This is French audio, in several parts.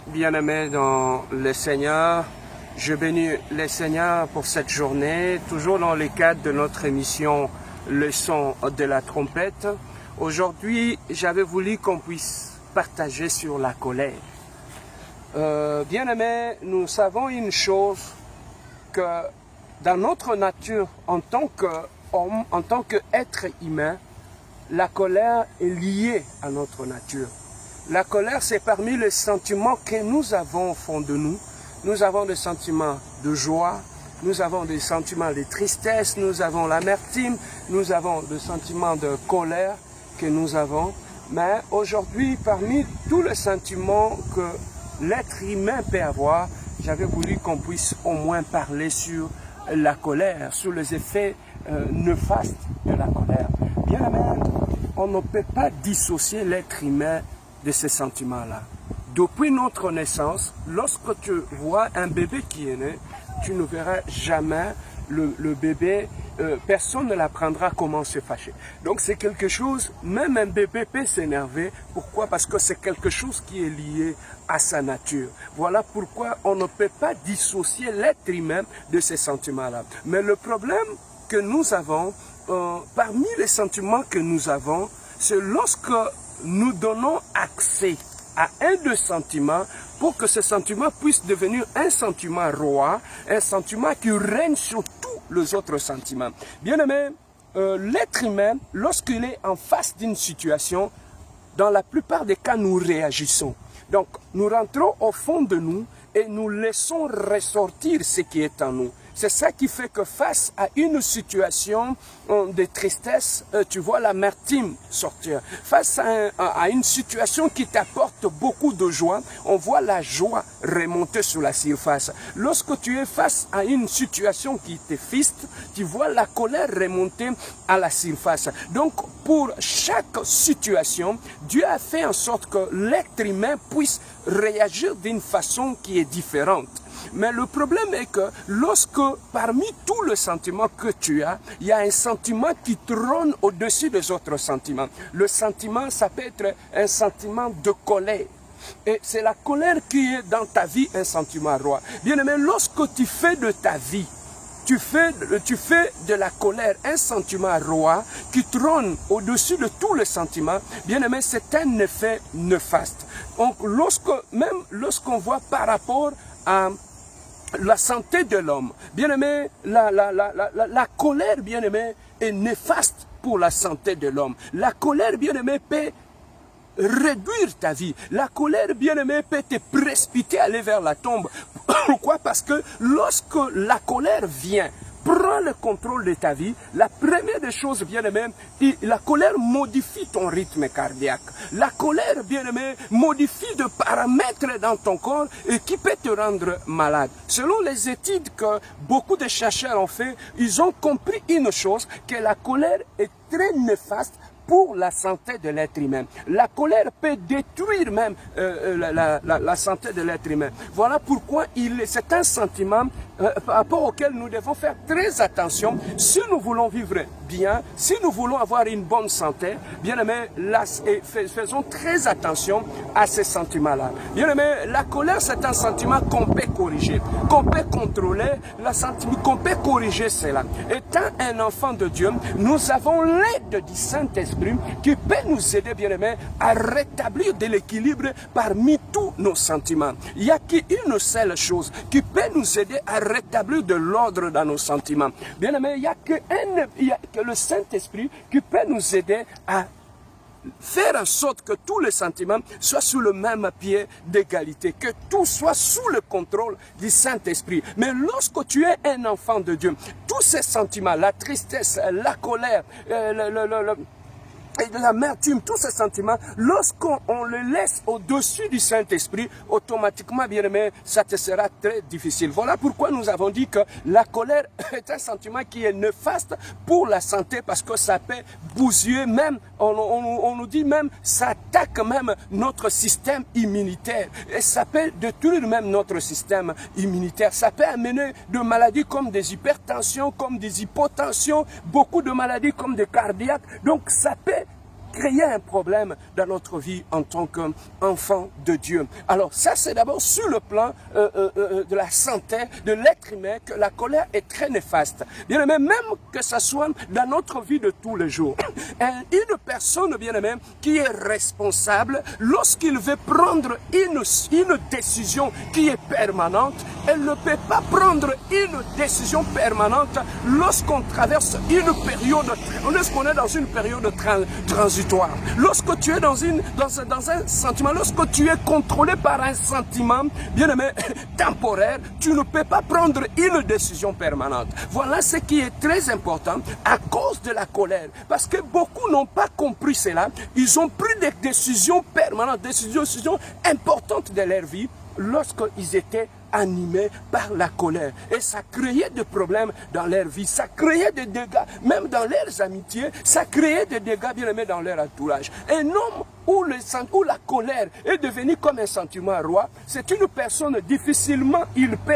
Bien-aimés dans le Seigneur, je bénis le Seigneur pour cette journée, toujours dans le cadre de notre émission Le son de la trompette. Aujourd'hui, j'avais voulu qu'on puisse partager sur la colère. Bien-aimés, nous savons une chose, que dans notre nature, en tant qu'homme, en tant qu'être humain, la colère est liée à notre nature. La colère, c'est parmi les sentiments que nous avons au fond de nous. Nous avons des sentiments de joie, nous avons des sentiments de tristesse, nous avons l'amertume, nous avons des sentiments de colère que nous avons. Mais aujourd'hui, parmi tous les sentiments que l'être humain peut avoir, j'avais voulu qu'on puisse au moins parler sur la colère, sur les effets néfastes de la colère. Bien aimé, on ne peut pas dissocier l'être humain de ces sentiments-là. Depuis notre naissance, lorsque tu vois un bébé qui est né, tu ne verras jamais le bébé, personne ne l'apprendra comment se fâcher. Donc c'est quelque chose, même un bébé peut s'énerver. Pourquoi? Parce que c'est quelque chose qui est lié à sa nature. Voilà pourquoi on ne peut pas dissocier l'être humain de ces sentiments-là. Mais le problème que nous avons, parmi les sentiments que nous avons, c'est lorsque nous donnons accès à un de sentiments pour que ce sentiment puisse devenir un sentiment roi, un sentiment qui règne sur tous les autres sentiments. Bien aimé, l'être humain, lorsqu'il est en face d'une situation, dans la plupart des cas, nous réagissons. Donc, nous rentrons au fond de nous et nous laissons ressortir ce qui est en nous. C'est ça qui fait que face à une situation de tristesse, tu vois l'amertume sortir. Face à une situation qui t'apporte beaucoup de joie, on voit la joie remonter sur la surface. Lorsque tu es face à une situation qui t'effiste, tu vois la colère remonter à la surface. Donc, pour chaque situation, Dieu a fait en sorte que l'être humain puisse réagir d'une façon qui est différente. Mais le problème est que lorsque parmi tous les sentiments que tu as, il y a un sentiment qui trône au-dessus des autres sentiments. Le sentiment, ça peut être un sentiment de colère. Et c'est la colère qui est dans ta vie un sentiment roi. Bien aimé, lorsque tu fais de ta vie, tu fais de la colère un sentiment roi qui trône au-dessus de tous les sentiments. Bien aimé, c'est un effet néfaste. Donc, même lorsqu'on voit par rapport à la santé de l'homme, bien aimé, la colère, bien aimé, est néfaste pour la santé de l'homme. La colère, bien aimé, peut réduire ta vie. La colère, bien aimé, peut te précipiter à aller vers la tombe. Pourquoi? Parce que lorsque la colère vient, prends le contrôle de ta vie, la première des choses, bien aimé, la colère modifie ton rythme cardiaque. La colère, bien aimé, modifie des paramètres dans ton corps et qui peut te rendre malade. Selon les études que beaucoup de chercheurs ont fait, ils ont compris une chose, que la colère est très néfaste pour la santé de l'être humain. La colère peut détruire même la santé de l'être humain. Voilà pourquoi c'est un sentiment par rapport auquel nous devons faire très attention si nous voulons vivre bien, si nous voulons avoir une bonne santé. Bien aimé, faisons très attention à ces sentiments-là. Bien aimé, la colère, c'est un sentiment qu'on peut corriger, qu'on peut contrôler, qu'on peut corriger cela. Étant un enfant de Dieu, nous avons l'aide du Saint-Esprit qui peut nous aider, bien aimé, à rétablir de l'équilibre parmi tous nos sentiments. Il n'y a qu'une seule chose qui peut nous aider à rétablir de l'ordre dans nos sentiments. Bien aimé, il n'y a que le Saint-Esprit qui peut nous aider à faire en sorte que tous les sentiments soient sous le même pied d'égalité, que tout soit sous le contrôle du Saint-Esprit. Mais lorsque tu es un enfant de Dieu, tous ces sentiments, la tristesse, la colère, et de l'amertume, tous ces sentiments, lorsqu'on les laisse au-dessus du Saint-Esprit, automatiquement, bien aimé, ça te sera très difficile. Voilà pourquoi nous avons dit que la colère est un sentiment qui est néfaste pour la santé, parce que ça peut bousiller même, on nous dit même, ça attaque même notre système immunitaire. Et ça peut détruire même notre système immunitaire. Ça peut amener de maladies comme des hypertensions, comme des hypotensions, beaucoup de maladies comme des cardiaques. Donc ça peut créer un problème dans notre vie en tant qu'enfant de Dieu. Alors ça, c'est d'abord sur le plan de la santé de l'être humain que la colère est très néfaste. Bien aimé, même que ce soit dans notre vie de tous les jours. Une personne, bien aimé, qui est responsable, lorsqu'il veut prendre une décision qui est permanente, elle ne peut pas prendre une décision permanente lorsqu'on traverse une période, lorsqu'on est dans une période transitoire. Lorsque tu es dans un sentiment, lorsque tu es contrôlé par un sentiment, bien aimé, temporaire, tu ne peux pas prendre une décision permanente. Voilà ce qui est très important à cause de la colère. Parce que beaucoup n'ont pas compris cela. Ils ont pris des décisions permanentes, des décisions importantes de leur vie lorsqu'ils étaient animés par la colère. Et ça créait des problèmes dans leur vie, ça créait des dégâts, même dans leurs amitiés, ça créait des dégâts bien aimés dans leur entourage. Un homme où la colère est devenue comme un sentiment roi, c'est une personne difficilement, il peut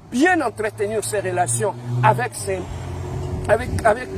bien entretenir ses relations avec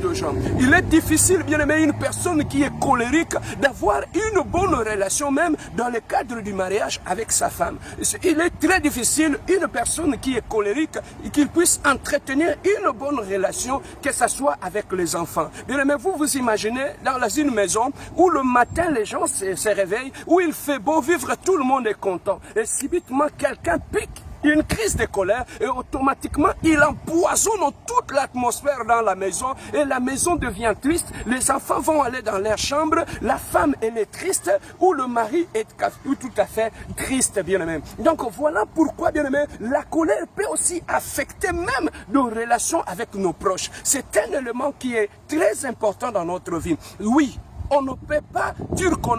deux gens. Il est difficile, bien aimé, une personne qui est colérique d'avoir une bonne relation, même dans le cadre du mariage avec sa femme. Il est très difficile, une personne qui est colérique, qu'il puisse entretenir une bonne relation, que ce soit avec les enfants. Bien aimé, vous vous imaginez dans une maison où le matin les gens se réveillent, où il fait beau vivre, tout le monde est content. Et subitement, quelqu'un pique une crise de colère et automatiquement il empoisonne toute l'atmosphère dans la maison et la maison devient triste, les enfants vont aller dans leur chambre, la femme elle est triste ou le mari est tout à fait triste, bien aimé. Donc voilà pourquoi, bien aimé, la colère peut aussi affecter même nos relations avec nos proches. C'est un élément qui est très important dans notre vie. Oui, on ne peut pas dire qu'en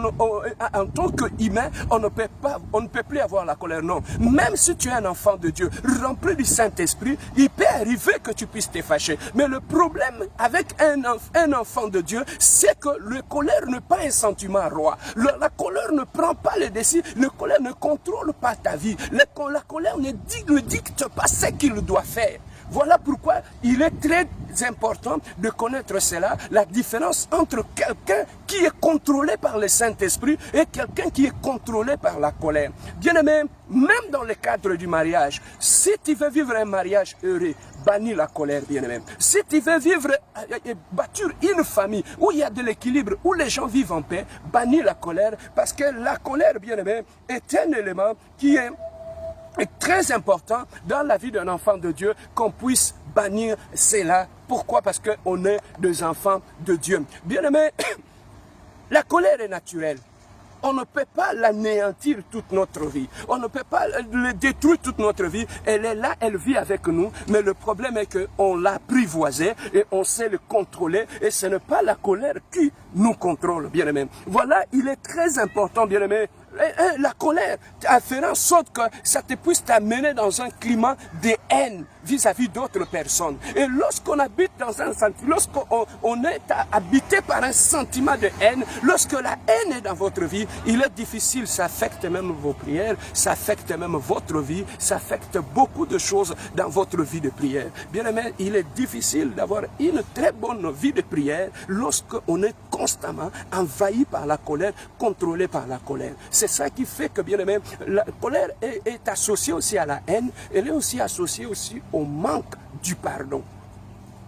tant qu'humain, on ne peut plus avoir la colère. Non. Même si tu es un enfant de Dieu, rempli du Saint-Esprit, il peut arriver que tu puisses te fâcher. Mais le problème avec un enfant de Dieu, c'est que la colère n'est pas un sentiment roi. La colère ne prend pas le dessus. La colère ne contrôle pas ta vie. La colère ne dicte pas ce qu'il doit faire. Voilà pourquoi il est très important de connaître cela, la différence entre quelqu'un qui est contrôlé par le Saint-Esprit et quelqu'un qui est contrôlé par la colère. Bien aimé, même dans le cadre du mariage, si tu veux vivre un mariage heureux, bannis la colère, bien aimé. Si tu veux vivre, bâtir une famille où il y a de l'équilibre, où les gens vivent en paix, bannis la colère, parce que la colère, bien aimé, est un élément qui est très important dans la vie d'un enfant de Dieu, qu'on puisse bannir cela. Pourquoi? Parce qu'on est des enfants de Dieu. Bien aimé, la colère est naturelle. On ne peut pas l'anéantir toute notre vie. On ne peut pas le détruire toute notre vie. Elle est là, elle vit avec nous. Mais le problème est qu'on l'a apprivoisée et on sait le contrôler. Et ce n'est pas la colère qui nous contrôle, bien aimé. Voilà, il est très important, bien aimé. La colère a fait en sorte que ça te puisse t'amener dans un climat de haine vis-à-vis d'autres personnes. Et lorsqu'on habite dans un sentiment, lorsqu'on est habité par un sentiment de haine, lorsque la haine est dans votre vie, il est difficile, ça affecte même vos prières, ça affecte même votre vie, ça affecte beaucoup de choses dans votre vie de prière. Bien aimé, il est difficile d'avoir une très bonne vie de prière lorsqu'on est constamment envahi par la colère, contrôlé par la colère. C'est ça qui fait que, bien aimé, la colère est associée aussi à la haine, elle est aussi associée aussi au manque du pardon.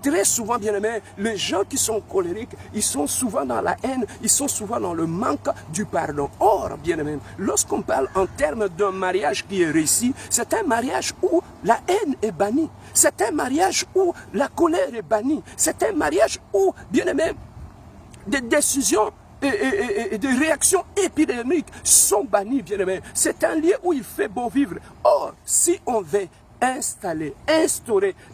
Très souvent, bien aimé, les gens qui sont colériques, ils sont souvent dans la haine, ils sont souvent dans le manque du pardon. Or, bien aimé, lorsqu'on parle en termes d'un mariage qui est réussi, c'est un mariage où la haine est bannie. C'est un mariage où la colère est bannie. C'est un mariage où, bien aimé, des décisions et des réactions épidémiques sont bannies, bien aimé. C'est un lieu où il fait beau vivre. Or, si on veut instaurer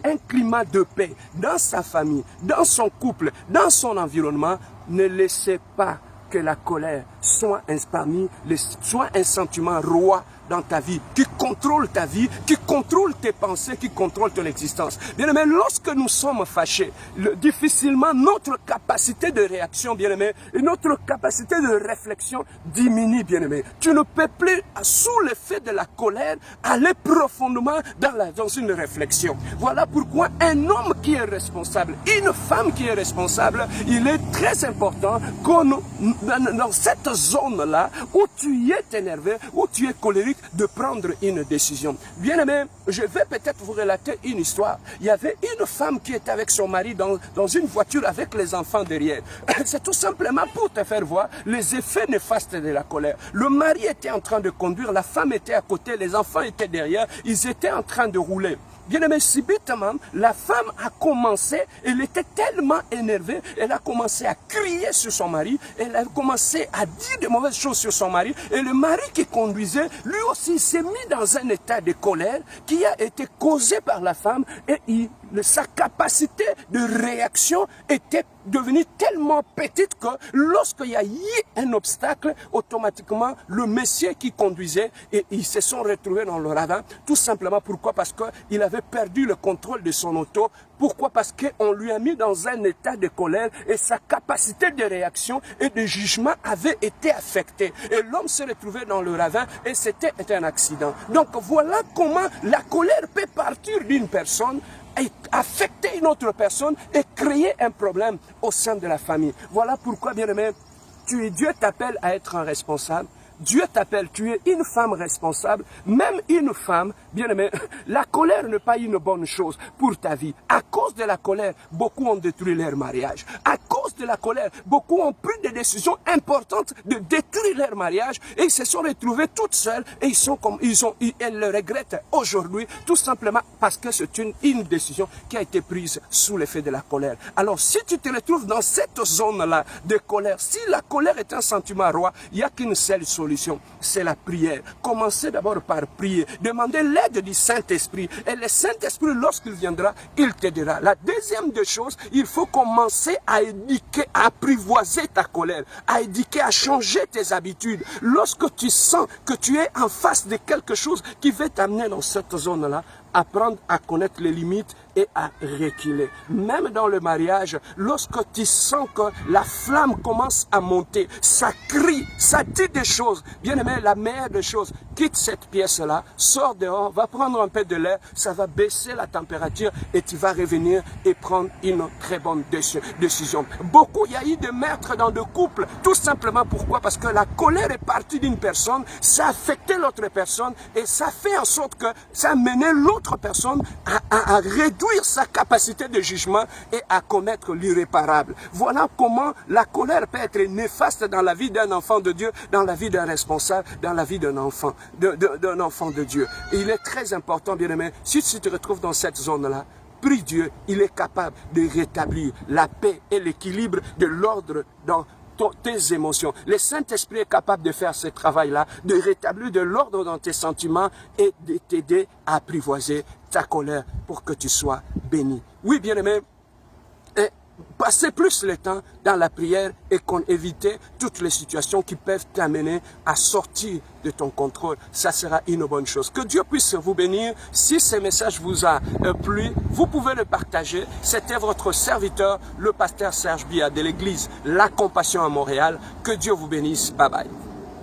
un climat de paix dans sa famille, dans son couple, dans son environnement, ne laissez pas que la colère soit un sentiment roi dans ta vie, qui contrôle ta vie, qui contrôle tes pensées, qui contrôle ton existence. Bien aimé, lorsque nous sommes fâchés, difficilement notre capacité de réaction, bien aimé, et notre capacité de réflexion diminue, bien aimé. Tu ne peux plus, sous l'effet de la colère, aller profondément dans une réflexion. Voilà pourquoi un homme qui est responsable, une femme qui est responsable, il est très important qu'on, dans cette zone-là, où tu es énervé, où tu es colérique, de prendre une décision. Bien aimé, je vais peut-être vous relater une histoire. Il y avait une femme qui était avec son mari dans une voiture avec les enfants derrière. C'est tout simplement pour te faire voir les effets néfastes de la colère. Le mari était en train de conduire, la femme était à côté, les enfants étaient derrière, ils étaient en train de rouler. Bien aimé, subitement, la femme a commencé, elle était tellement énervée, elle a commencé à crier sur son mari, elle a commencé à dire de mauvaises choses sur son mari, et le mari qui conduisait, lui aussi s'est mis dans un état de colère qui a été causé par la femme, et sa capacité de réaction était devenue tellement petite que lorsqu'il y a eu un obstacle, automatiquement, le monsieur qui conduisait, et ils se sont retrouvés dans le ravin, tout simplement pourquoi? Parce qu'il avait perdu le contrôle de son auto. Pourquoi? Parce qu'on lui a mis dans un état de colère et sa capacité de réaction et de jugement avait été affectée. Et l'homme s'est retrouvé dans le ravin et c'était un accident. Donc voilà comment la colère peut partir d'une personne et affecter une autre personne et créer un problème au sein de la famille. Voilà pourquoi, bien aimé, Dieu t'appelle à être un responsable. Dieu t'appelle, tu es une femme responsable, même une femme, bien aimée, la colère n'est pas une bonne chose pour ta vie. À cause de la colère, beaucoup ont détruit leur mariage. À cause de la colère, beaucoup ont pris des décisions importantes de détruire leur mariage et ils se sont retrouvés toutes seules et elles le regrettent aujourd'hui tout simplement parce que c'est une décision qui a été prise sous l'effet de la colère. Alors si tu te retrouves dans cette zone-là de colère, si la colère est un sentiment roi, il n'y a qu'une seule solution. C'est la prière. Commencez d'abord par prier. Demandez l'aide du Saint-Esprit. Et le Saint-Esprit, lorsqu'il viendra, il t'aidera. La deuxième des choses, il faut commencer à éduquer, à apprivoiser ta colère, à éduquer, à changer tes habitudes. Lorsque tu sens que tu es en face de quelque chose qui va t'amener dans cette zone-là, apprendre à connaître les limites et à reculer. Même dans le mariage, lorsque tu sens que la flamme commence à monter, ça crie, ça dit des choses. Bien aimé, la meilleure des choses, quitte cette pièce-là, sors dehors, va prendre un peu de l'air, ça va baisser la température et tu vas revenir et prendre une très bonne décision. Beaucoup, il y a eu des meurtres dans des couples, tout simplement pourquoi? Parce que la colère est partie d'une personne, ça a affecté l'autre personne et ça fait en sorte que ça a mené l'autre personne à réduire sa capacité de jugement et à commettre l'irréparable. Voilà comment la colère peut être néfaste dans la vie d'un enfant de Dieu, dans la vie d'un responsable, dans la vie d'un enfant, d'un enfant de Dieu. Et il est très important, bien aimé, si tu te retrouves dans cette zone-là, prie Dieu, il est capable de rétablir la paix et l'équilibre de l'ordre dans tes émotions. Le Saint-Esprit est capable de faire ce travail-là, de rétablir de l'ordre dans tes sentiments et de t'aider à apprivoiser ta colère pour que tu sois béni. Oui, bien-aimé, passez plus le temps dans la prière et qu'on évite toutes les situations qui peuvent t'amener à sortir de ton contrôle. Ça sera une bonne chose. Que Dieu puisse vous bénir. Si ce message vous a plu, vous pouvez le partager. C'était votre serviteur, le pasteur Serge Bia de l'église La Compassion à Montréal. Que Dieu vous bénisse. Bye bye.